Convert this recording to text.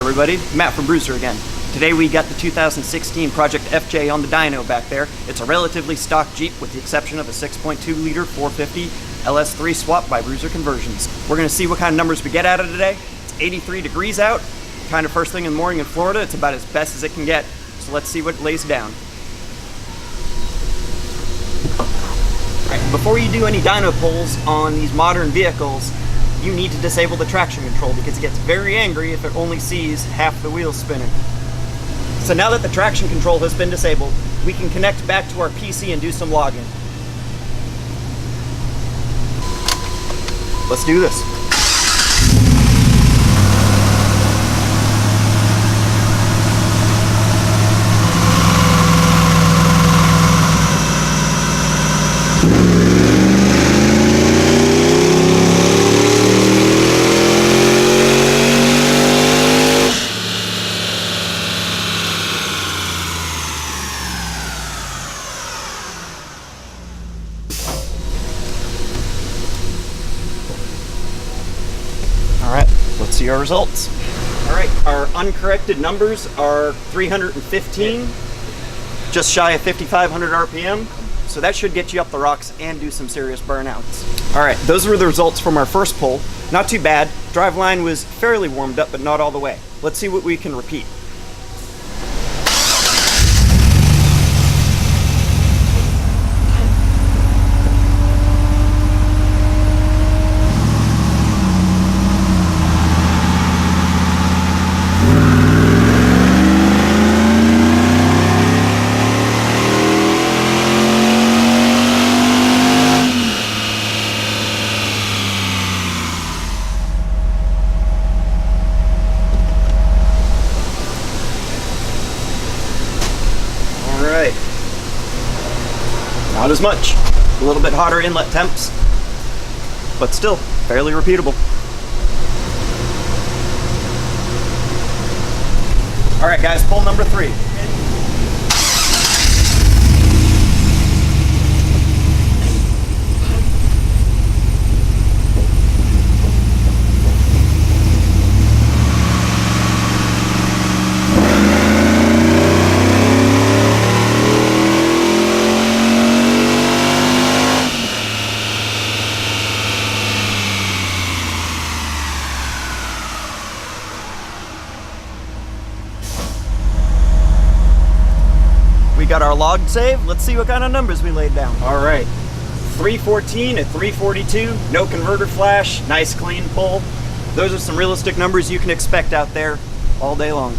Everybody, Matt from Bruiser again. Today we got the 2016 Project FJ on the dyno back there. It's a relatively stock Jeep with the exception of a 6.2 liter 450 LS3 swap by Bruiser Conversions. We're going to see what kind of numbers we get out of today. It's 83 degrees out, kind of first thing in the morning in Florida. It's about as best as it can get. So let's see what it lays down. Alright, before you do any dyno pulls on these modern vehicles, you need to disable the traction control because it gets very angry if it only sees half the wheels spinning. So now that the traction control has been disabled, we can connect back to our PC and do some logging. Let's do this. Alright, let's see our results. Alright, our uncorrected numbers are 315, just shy of 5,500 RPM, so that should get you up the rocks and do some serious burnouts. Alright, those were the results from our first pull. Not too bad. Driveline was fairly warmed up, but not all the way. Let's see what we can repeat. Alright, not as much. A little bit hotter inlet temps, but still fairly repeatable. Alright guys, pull number 3. We got our log save. Let's see what kind of numbers we laid down. All right, 314 at 342, no converter flash, nice clean pull. Those are some realistic numbers you can expect out there all day long.